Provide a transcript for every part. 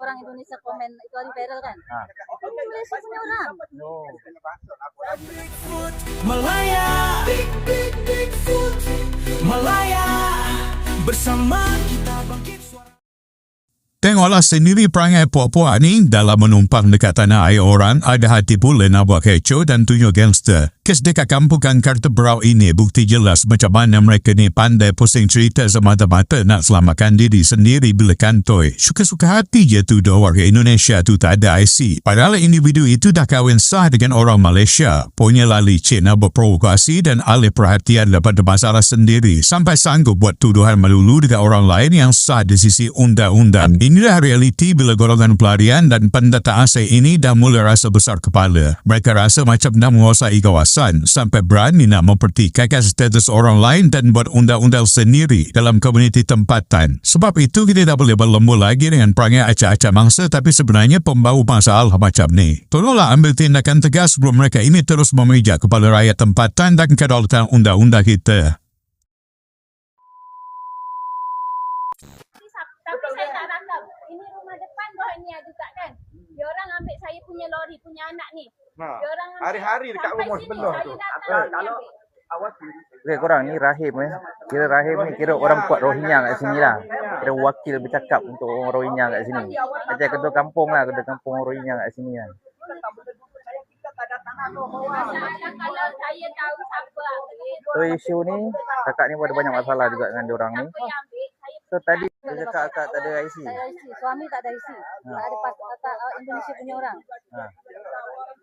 orang Indonesia komen itu hari viral kan? Ini Malaysia punya orang. Malaya, Malaya, bersama kita bangkit suara. Tengoklah sendiri perangai puak-puak ni dalam menumpang dekat tanah air orang, ada hati pula nak buat kecoh dan tunjuk gangster. Kes dekat kampungan Kartebrau ini bukti jelas macam mana mereka ni pandai pusing cerita semata-mata nak selamatkan diri sendiri bila kantoi. Suka-suka hati je tu dua warga Indonesia tu tak ada IC. Padahal individu itu dah kahwin sah dengan orang Malaysia. Punyalah licik nak berprovokasi dan alih perhatian daripada masalah sendiri sampai sanggup buat tuduhan melulu dekat orang lain yang sah di sisi undang-undang. Inilah realiti bila golongan pelarian dan pendata asing ini dah mula rasa besar kepala. Mereka rasa macam dah menguasai kawasan sampai berani nak mempertikaikan status orang lain dan buat undang-undang sendiri dalam komuniti tempatan. Sebab itu kita tak boleh berlembu lagi dengan perangai acak-acak mangsa tapi sebenarnya pembawa masalah macam ni. Tolonglah ambil tindakan tegas sebelum mereka ini terus memijak kepala rakyat tempatan dan kedaulatan undang-undang kita. Tapi saya tak rangkap. Ini rumah depan bawah ni ada tak kan? Dia orang ambil saya punya lori, punya anak ni. Dia orang ambil hari-hari dekat sampai rumah sini, sebelah saya tu. datang, dia ambil. Okay, korang ni Rahim Kira Rahim ni kira orang kuat Rohingya kat sini lah. Kira wakil bercakap untuk orang Rohingya kat sini. Macam ketua kampung lah, ketua kampung Rohingya kat sini lah. Masalah kalau saya tahu siapa ambil. So isu ni, kakak ni pun ada banyak masalah juga dengan diorang ni. Siapa yang ambil, saya So tadi dia cakap kakak tak ada IC. tak ada isi. Suami tak ada isi. Tak ada tak Indonesia punya orang. Ha.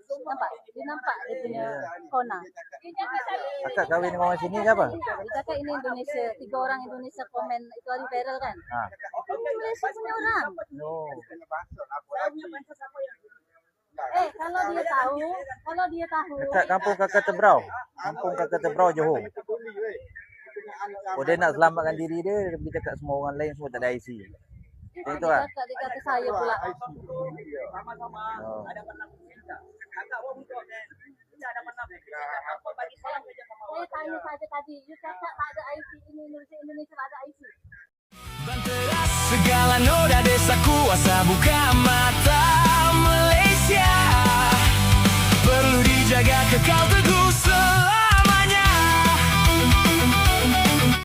Nampak? Dia nampak dia punya kona. Dia cakap saya. Kakak kahwin dengan orang sini ke apa? Dia cakap ini Indonesia. 3 orang Indonesia komen itu hari viral kan? Ha. Ini Malaysia punya orang. No. Kalau dia tahu. Dekat kampung kakak Tebrau. Kampung kakak Tebrau, Johor. Oh, dia nak selamatkan diri dia, dia cakap semua orang lain semua tak ada IC. Macam itu lah. Dia kata saya pula. Oh. Saya tanya saja tadi, you cakap tak ada IC ini Indonesia tak ada IC. Banteras segala noda desa kuasa buka mata.